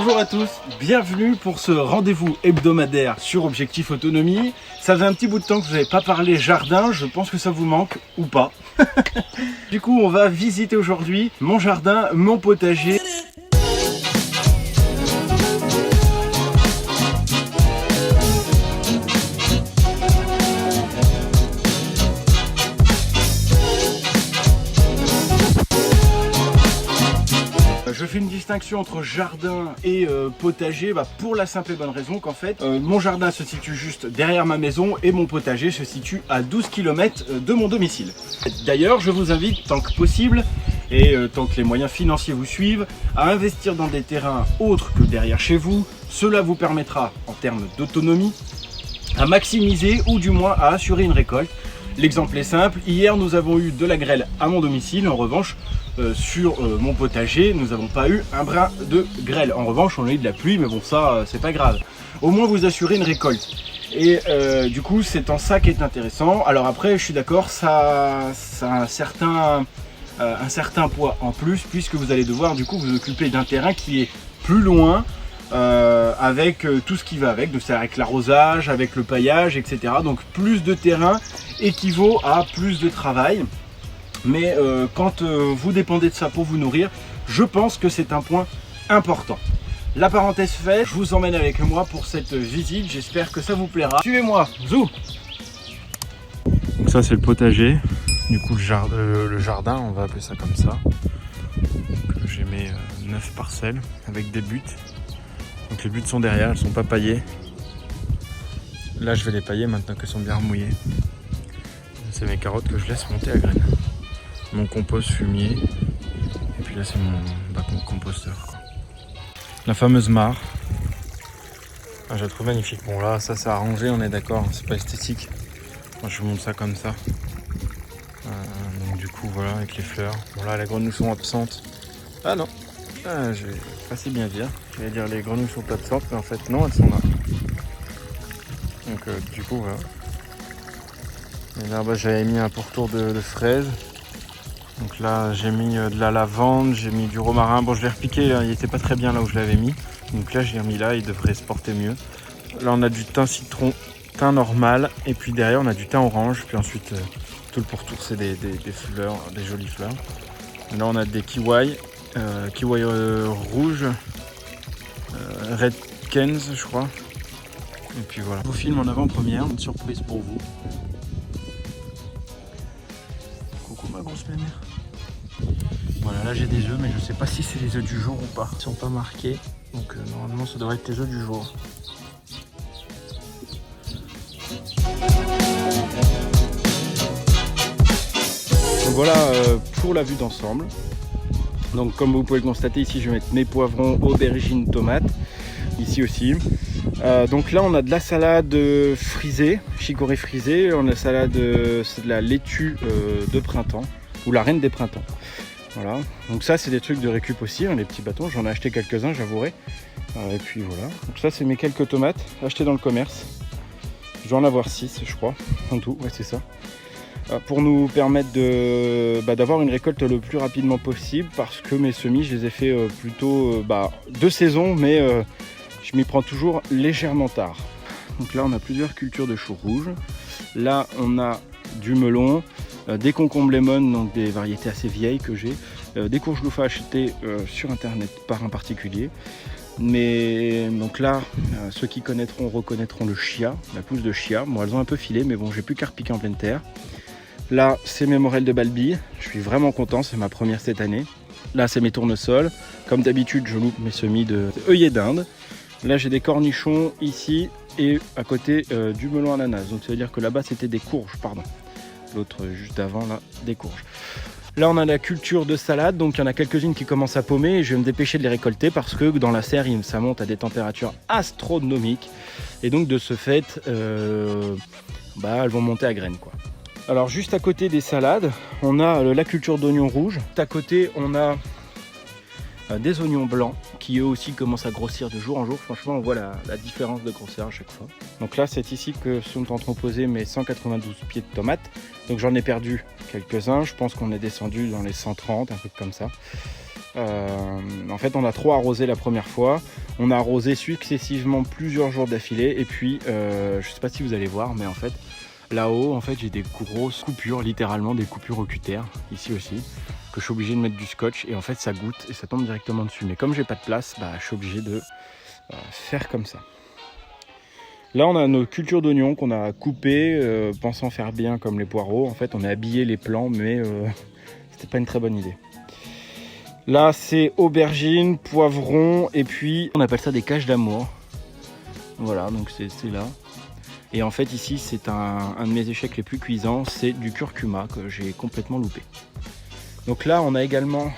Bonjour à tous, bienvenue pour ce rendez-vous hebdomadaire sur Objectif Autonomie. Ça faisait un petit bout de temps que vous n'avez pas parlé jardin, je pense que ça vous manque ou pas. Du coup, on va visiter aujourd'hui mon jardin, mon potager. Je fais une distinction entre jardin et potager pour la simple et bonne raison qu'en fait mon jardin se situe juste derrière ma maison et mon potager se situe à 12 km de mon domicile. D'ailleurs, je vous invite tant que possible et tant que les moyens financiers vous suivent à investir dans des terrains autres que derrière chez vous. Cela vous permettra en termes d'autonomie à maximiser ou du moins à assurer une récolte. L'exemple est simple, hier nous avons eu de la grêle à mon domicile, en revanche sur mon potager nous n'avons pas eu un brin de grêle. En revanche on a eu de la pluie, mais bon ça c'est pas grave. Au moins vous assurez une récolte. Et du coup c'est en ça qui est intéressant. Alors après je suis d'accord, ça a un certain poids en plus, puisque vous allez devoir du coup vous occuper d'un terrain qui est plus loin. Avec tout ce qui va avec, donc c'est avec l'arrosage, avec le paillage, etc. Donc plus de terrain équivaut à plus de travail. Mais quand vous dépendez de ça pour vous nourrir, je pense que c'est un point important. La parenthèse faite, je vous emmène avec moi pour cette visite, j'espère que ça vous plaira. Suivez-moi, zou. Donc ça c'est le potager, du coup le jardin, on va appeler ça comme ça. J'ai mis 9 parcelles avec des buttes. Donc les buttes sont derrière, elles sont pas paillées. Là je vais les pailler maintenant qu'elles sont bien remouillées. C'est mes carottes que je laisse monter à graines. Mon compost fumier. Et puis là c'est mon composteur, quoi. La fameuse mare. Ah, je la trouve magnifique. Bon là ça c'est arrangé, on est d'accord, c'est pas esthétique. Moi je monte ça comme ça. Donc du coup voilà, avec les fleurs. Bon là les grenouilles sont absentes. Ah non, j'ai pas si bien dire. J'allais dire les grenouilles sont absentes, mais en fait non, elles sont là. Donc du coup voilà. Et là j'avais mis un pourtour de fraises. Donc là j'ai mis de la lavande, j'ai mis du romarin. Bon je l'ai repiqué, hein, il était pas très bien là où je l'avais mis. Donc là j'ai remis là, il devrait se porter mieux. Là on a du thym citron, thym normal. Et puis derrière on a du thym orange. Puis ensuite tout le pourtour c'est des fleurs, des jolies fleurs. Là on a des kiwis. Kiwi rouge, Red Kens je crois. Et puis voilà. Je vous filme en avant-première, une surprise pour vous. Coucou ma grosse mère. Voilà, là j'ai des œufs, mais je sais pas si c'est les œufs du jour ou pas. Ils sont pas marqués, donc normalement ça devrait être les œufs du jour. Donc voilà pour la vue d'ensemble. Donc comme vous pouvez le constater, ici je vais mettre mes poivrons, aubergines, tomates, ici aussi. Donc là on a de la salade frisée, chicorée frisée, on a c'est de la laitue de printemps, ou la reine des printemps. Voilà, donc ça c'est des trucs de récup aussi, hein, les petits bâtons, j'en ai acheté quelques-uns j'avouerai. Et puis voilà, donc ça c'est mes quelques tomates achetées dans le commerce. Je dois en avoir 6 je crois, en tout, ouais c'est ça. Pour nous permettre d'avoir une récolte le plus rapidement possible, parce que mes semis je les ai fait plutôt de saison, mais je m'y prends toujours légèrement tard. Donc là on a plusieurs cultures de choux rouges. Là on a du melon, des concombres lemon, donc des variétés assez vieilles que j'ai, des courges loufa achetées sur internet par un particulier. Mais donc là, ceux qui connaîtront reconnaîtront le chia, la pousse de chia. Bon, elles ont un peu filé, mais bon, j'ai plus qu'à repiquer en pleine terre. Là, c'est mes morels de Balbille. Je suis vraiment content, c'est ma première cette année. Là, c'est mes tournesols. Comme d'habitude, je loupe mes semis de œillets d'Inde. Là, j'ai des cornichons ici et à côté du melon ananas. Donc, ça veut dire que là-bas, c'était des courges, pardon. L'autre juste avant, là, des courges. Là, on a la culture de salade. Donc, il y en a quelques-unes qui commencent à paumer. Et je vais me dépêcher de les récolter parce que dans la serre, ça monte à des températures astronomiques. Et donc, de ce fait, elles vont monter à graines, quoi. Alors juste à côté des salades, on a la culture d'oignons rouges. À côté, on a des oignons blancs qui eux aussi commencent à grossir de jour en jour. Franchement, on voit la différence de grosseur à chaque fois. Donc là, c'est ici que sont entreposés mes 192 pieds de tomates. Donc j'en ai perdu quelques-uns. Je pense qu'on est descendu dans les 130, un truc comme ça. En fait, on a trop arrosé la première fois. On a arrosé successivement plusieurs jours d'affilée. Et puis, je sais pas si vous allez voir, mais en fait, là-haut, en fait, j'ai des grosses coupures, littéralement des coupures oculaires, ici aussi, que je suis obligé de mettre du scotch. Et en fait, ça goutte et ça tombe directement dessus. Mais comme j'ai pas de place, je suis obligé de faire comme ça. Là, on a nos cultures d'oignons qu'on a coupées, pensant faire bien comme les poireaux. En fait, on a habillé les plants, mais c'était pas une très bonne idée. Là, c'est aubergines, poivrons, et puis on appelle ça des caches d'amour. Voilà, donc c'est là. Et en fait, ici, c'est un de mes échecs les plus cuisants, c'est du curcuma que j'ai complètement loupé. Donc là, on a également,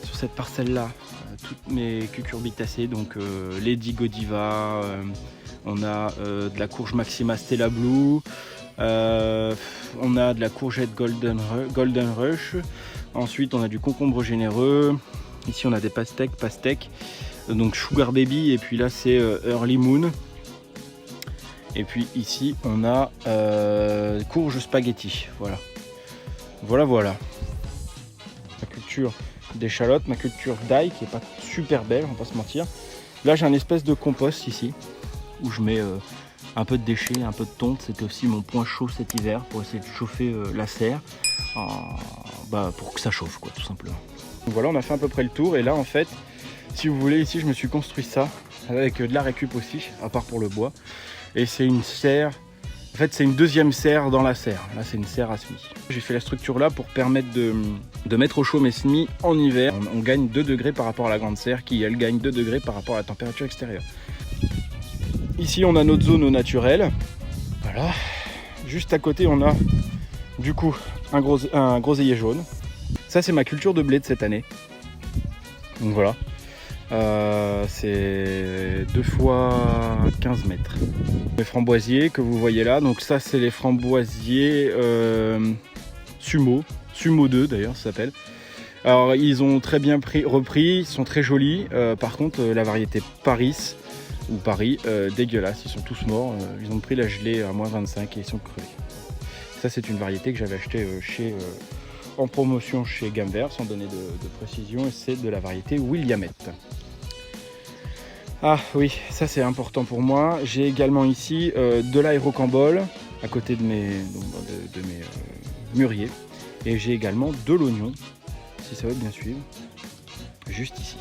sur cette parcelle-là, toutes mes cucurbitacées, donc Lady Godiva, on a de la courge Maxima Stella Blue, on a de la courgette Golden Rush, ensuite on a du concombre généreux, ici on a des pastèques, donc Sugar Baby, et puis là c'est Early Moon, et puis ici on a courge spaghetti, voilà. Ma culture d'échalotes, ma culture d'ail qui est pas super belle, on va pas se mentir. Là j'ai un espèce de compost ici, où je mets un peu de déchets, un peu de tonte. C'était aussi mon point chaud cet hiver pour essayer de chauffer la serre, pour que ça chauffe quoi, tout simplement. Donc voilà, on a fait à peu près le tour et là en fait, si vous voulez, ici je me suis construit ça avec de la récup aussi, à part pour le bois. Et c'est une serre, en fait c'est une deuxième serre dans la serre. Là c'est une serre à semis. J'ai fait la structure là pour permettre de mettre au chaud mes semis en hiver. On gagne 2 degrés par rapport à la grande serre qui elle gagne 2 degrés par rapport à la température extérieure. Ici on a notre zone au naturel, voilà. Juste à côté on a du coup un groseillier jaune. Ça c'est ma culture de blé de cette année. Donc voilà, c'est 2 fois 15 mètres. Les framboisiers que vous voyez là, donc ça c'est les framboisiers Sumo 2 d'ailleurs ça s'appelle. Alors ils ont très bien repris, ils sont très jolis, par contre la variété Paris, dégueulasse, ils sont tous morts, ils ont pris la gelée à moins 25 et ils sont crevés. Ça c'est une variété que j'avais achetée en promotion chez Gamme Vert, sans donner de précision, et c'est de la variété Williamette. Ah oui, ça c'est important pour moi. J'ai également ici de l'aérocambole à côté de mes mûriers, et j'ai également de l'oignon, si ça veut bien suivre, juste ici.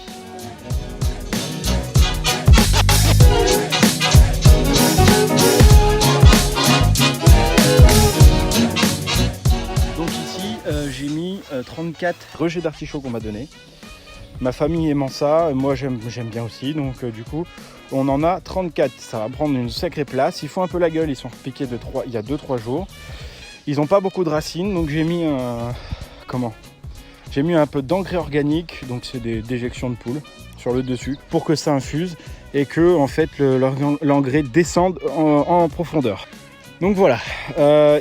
Donc ici j'ai mis 34 rejets d'artichaut qu'on m'a donné. Ma famille aimant ça, moi j'aime bien aussi, donc du coup on en a 34. Ça va prendre une sacrée place. Ils font un peu la gueule, ils sont repiqués il y a 2-3 jours. Ils n'ont pas beaucoup de racines, donc j'ai mis un peu d'engrais organique, donc c'est des déjections de poule sur le dessus, pour que ça infuse et que en fait l'engrais descende en profondeur. Donc voilà,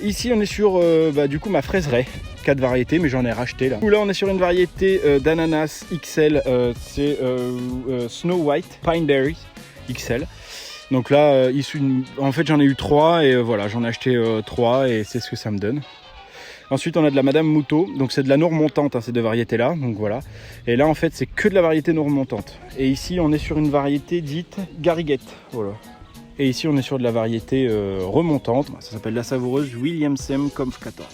ici on est sur du coup ma fraiseraie, 4 variétés, mais j'en ai racheté là. Là on est sur une variété d'ananas XL, c'est Snow White Pineberry XL. Donc là, en fait j'en ai eu 3 et voilà, j'en ai acheté 3 et c'est ce que ça me donne. Ensuite on a de la Madame Moutot, donc c'est de la noix montante, ces 2 variétés là, donc voilà. Et là en fait c'est que de la variété noix montante. Et ici on est sur une variété dite Gariguette, voilà. Et ici on est sur de la variété remontante, ça s'appelle la savoureuse Williamson Comf 14.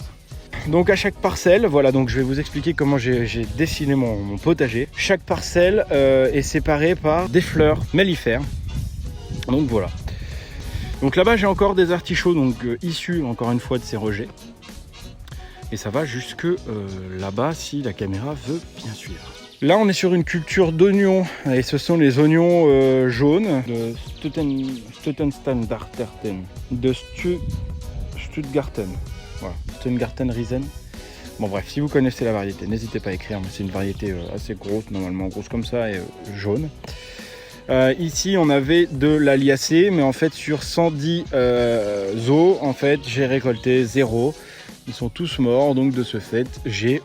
Donc à chaque parcelle, voilà, donc je vais vous expliquer comment j'ai dessiné mon potager. Chaque parcelle est séparée par des fleurs mellifères. Donc voilà. Donc là-bas j'ai encore des artichauts issus encore une fois de ces rejets. Et ça va jusque là-bas si la caméra veut bien suivre. Là on est sur une culture d'oignons et ce sont les oignons jaunes de Stuttenstandarten, de Stuttgarten. Voilà, Stuttgarten Riesen. Bon bref, si vous connaissez la variété, n'hésitez pas à écrire, mais c'est une variété assez grosse, normalement grosse comme ça et jaune. Ici on avait de l'aliacée, mais en fait sur 110 os, en fait j'ai récolté 0. Ils sont tous morts, donc de ce fait j'ai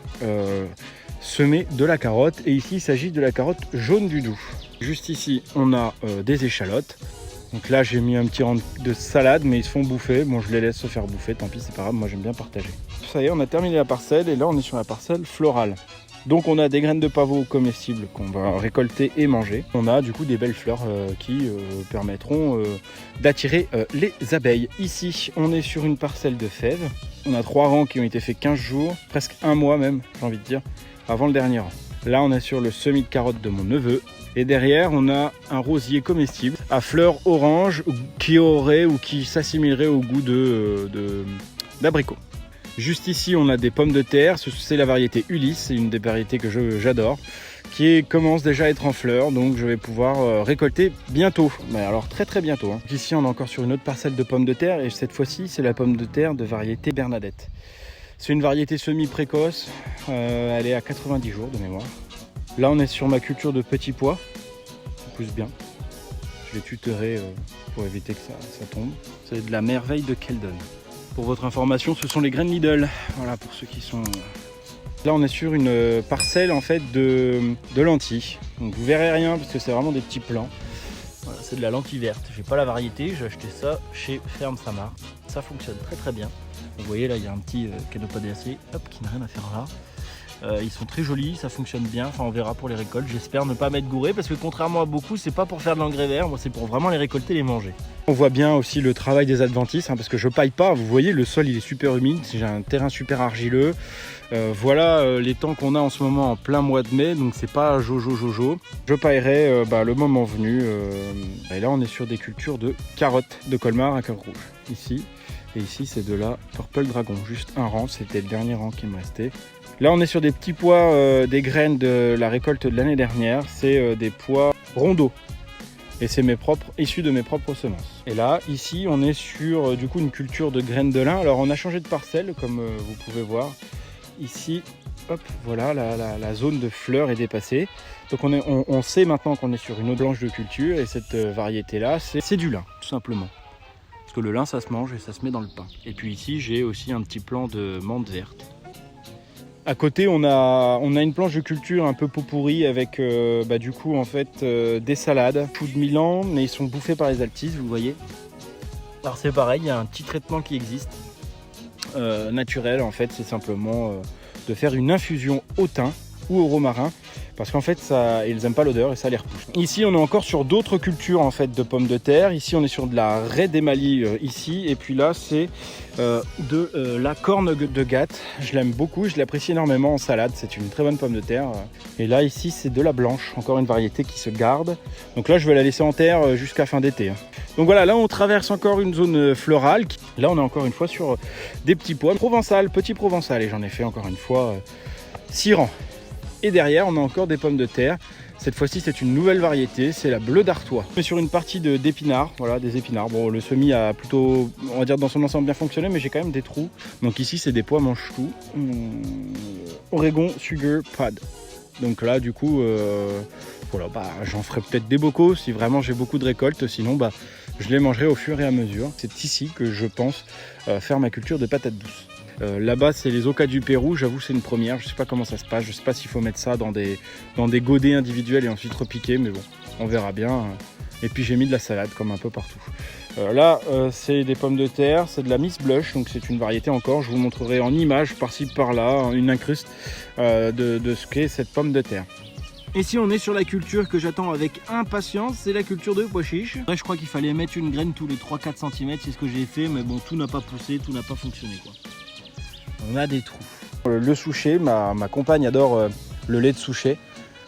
semé de la carotte. Et ici il s'agit de la carotte jaune du Doubs. Juste ici on a des échalotes. Donc là j'ai mis un petit rang de salade, mais ils se font bouffer. Bon, je les laisse se faire bouffer, tant pis, c'est pas grave, moi j'aime bien partager. Ça y est, on a terminé la parcelle et là on est sur la parcelle florale. Donc on a des graines de pavot comestibles qu'on va récolter et manger. On a du coup des belles fleurs qui permettront d'attirer les abeilles. Ici on est sur une parcelle de fèves. On a 3 rangs qui ont été faits 15 jours, presque un mois même, j'ai envie de dire, avant le dernier rang. Là on est sur le semis de carottes de mon neveu. Et derrière, on a un rosier comestible à fleurs orange qui aurait ou qui s'assimilerait au goût d'abricot. Juste ici, on a des pommes de terre. C'est la variété Ulysse, c'est une des variétés que j'adore, qui commence déjà à être en fleurs. Donc je vais pouvoir récolter bientôt. Mais alors très bientôt. Hein. Ici, on est encore sur une autre parcelle de pommes de terre. Et cette fois-ci, c'est la pomme de terre de variété Bernadette. C'est une variété semi-précoce. Elle est à 90 jours de mémoire. Là on est sur ma culture de petits pois, ça pousse bien. Je les tuterai pour éviter que ça tombe. C'est de la merveille de Keldon. Pour votre information, ce sont les graines Lidl. Voilà pour ceux qui sont... Là on est sur une parcelle en fait de lentilles. Donc vous verrez rien parce que c'est vraiment des petits plants. Voilà, c'est de la lentille verte. J'ai pas la variété, j'ai acheté ça chez Ferme Samar. Ça fonctionne très bien. Vous voyez là il y a un petit canopé DAC, hop, qui n'a rien à faire là. Ils sont très jolis, ça fonctionne bien, enfin on verra pour les récoltes. J'espère ne pas m'être gouré parce que contrairement à beaucoup, c'est pas pour faire de l'engrais vert, moi c'est pour vraiment les récolter et les manger. On voit bien aussi le travail des adventices parce que je paille pas, vous voyez le sol il est super humide, j'ai un terrain super argileux. Voilà les temps qu'on a en ce moment en plein mois de mai, donc c'est pas jojo. Je paillerai le moment venu. Et là on est sur des cultures de carottes de Colmar à cœur rouge, ici. Et ici c'est de la Purple Dragon, juste un rang, c'était le dernier rang qui me restait. Là on est sur des petits pois, des graines de la récolte de l'année dernière, c'est des pois rondeaux. Et c'est issus de mes propres semences. Et là, ici, on est sur du coup une culture de graines de lin. Alors on a changé de parcelle, comme vous pouvez voir. Ici, hop, voilà, la zone de fleurs est dépassée. Donc on sait maintenant qu'on est sur une eau blanche de culture. Et cette variété-là, c'est du lin, tout simplement. Parce que le lin, ça se mange et ça se met dans le pain. Et puis ici, j'ai aussi un petit plant de menthe verte. À côté, on a une planche de culture un peu pot pourri avec du coup en fait des salades, choux de Milan, mais ils sont bouffés par les altises, vous voyez. Alors c'est pareil, il y a un petit traitement qui existe, naturel en fait, c'est simplement de faire une infusion au thym ou au romarin, parce qu'en fait ils n'aiment pas l'odeur et ça les repousse. Ici on est encore sur d'autres cultures en fait de pommes de terre. Ici on est sur de la raie d'émalie ici, et puis là c'est de la corne de Gatte. Je l'aime beaucoup, je l'apprécie énormément en salade, c'est une très bonne pomme de terre. Et là ici c'est de la blanche, encore une variété qui se garde. Donc là je vais la laisser en terre jusqu'à fin d'été. Donc voilà, là on traverse encore une zone florale. Là on est encore une fois sur des petits pois provençal, petit provençal, et j'en ai fait encore une fois 6 rangs. Et derrière, on a encore des pommes de terre. Cette fois-ci, c'est une nouvelle variété, c'est la Bleu d'Artois. On est sur une partie d'épinards, voilà, des épinards. Bon, le semis a plutôt, on va dire, dans son ensemble bien fonctionné, mais j'ai quand même des trous. Donc ici, c'est des pois mange-tout. Oregon Sugar Pod. Donc là, du coup, voilà, j'en ferai peut-être des bocaux si vraiment j'ai beaucoup de récoltes. Sinon, je les mangerai au fur et à mesure. C'est ici que je pense faire ma culture de patates douces. Là-bas c'est les Ocas du Pérou, j'avoue c'est une première, je sais pas comment ça se passe, je sais pas s'il faut mettre ça dans des godets individuels et ensuite repiquer, mais bon, on verra bien. Et puis j'ai mis de la salade comme un peu partout. Là c'est des pommes de terre, c'est de la Miss Blush, donc c'est une variété encore, je vous montrerai en image par-ci par-là, une incruste de ce qu'est cette pomme de terre. Ici on est sur la culture que j'attends avec impatience, c'est la culture de pois chiches. Je crois qu'il fallait mettre une graine tous les 3-4 cm, c'est ce que j'ai fait, mais bon, tout n'a pas poussé, tout n'a pas fonctionné quoi. On a des trous. Le souchet, ma compagne adore le lait de souchet.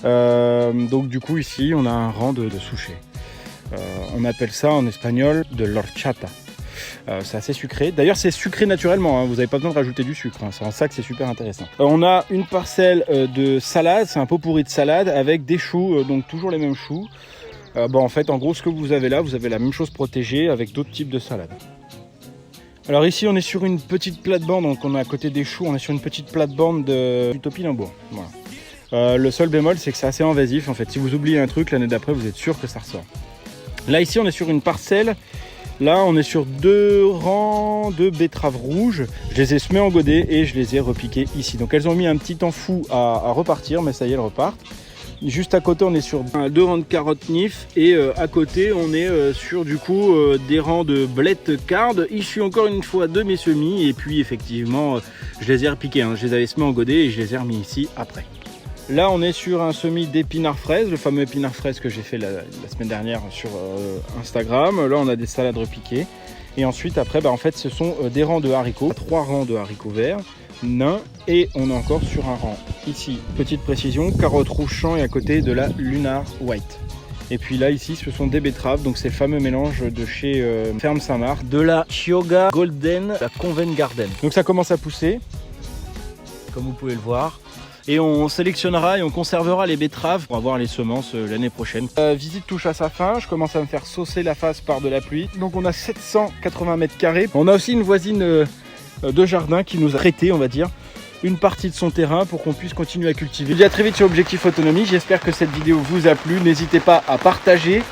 Donc du coup ici on a un rang de souchet. On appelle ça en espagnol de l'horchata. C'est assez sucré. D'ailleurs c'est sucré naturellement, hein. Vous n'avez pas besoin de rajouter du sucre, hein. C'est en ça que c'est super intéressant. On a une parcelle de salade, c'est un pot pourri de salade avec des choux, donc toujours les mêmes choux. En fait en gros ce que vous avez là, vous avez la même chose protégée avec d'autres types de salades. Alors ici on est sur une petite plate-bande, donc on est à côté des choux, on est sur une petite plate-bande du topinambour. Voilà. Le seul bémol c'est que c'est assez invasif en fait, si vous oubliez un truc l'année d'après vous êtes sûr que ça ressort. Là ici on est sur une parcelle, là on est sur 2 rangs de betteraves rouges, je les ai semées en godet et je les ai repiquées ici. Donc elles ont mis un petit temps fou à repartir, mais ça y est elles repartent. Juste à côté on est sur 2 rangs de carottes nif et à côté on est sur du coup des rangs de blettes cardes issus encore une fois de mes semis, et puis effectivement je les ai repiqués, hein. Je les avais semés en godet et je les ai remis ici après. Là, on est sur un semis d'épinards fraises, le fameux épinard fraise que j'ai fait la semaine dernière sur Instagram. Là, on a des salades repiquées. Et ensuite, après, en fait, ce sont des rangs de haricots, 3 rangs de haricots verts, nains, et on est encore sur un rang. Ici, petite précision, carottes rouge champ et à côté de la Lunar White. Et puis là, ici, ce sont des betteraves, donc c'est le fameux mélange de chez Ferme Saint-Marc, de la Chioggia Golden, la Convent Garden. Donc ça commence à pousser, comme vous pouvez le voir. Et on sélectionnera et on conservera les betteraves pour avoir les semences l'année prochaine. La visite touche à sa fin, je commence à me faire saucer la face par de la pluie. Donc on a 780 mètres carrés. On a aussi une voisine de jardin qui nous a prêté, on va dire, une partie de son terrain pour qu'on puisse continuer à cultiver. Je vous dis à très vite sur Objectif Autonomie. J'espère que cette vidéo vous a plu. N'hésitez pas à partager,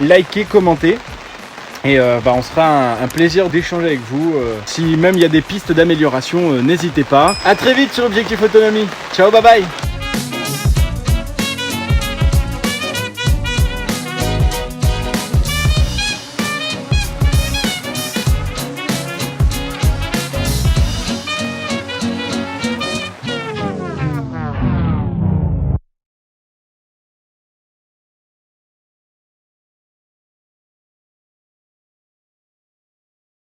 liker, commenter. Et on se fera un plaisir d'échanger avec vous. Si même il y a des pistes d'amélioration, n'hésitez pas. A très vite sur Objectif Autonomie. Ciao, bye bye.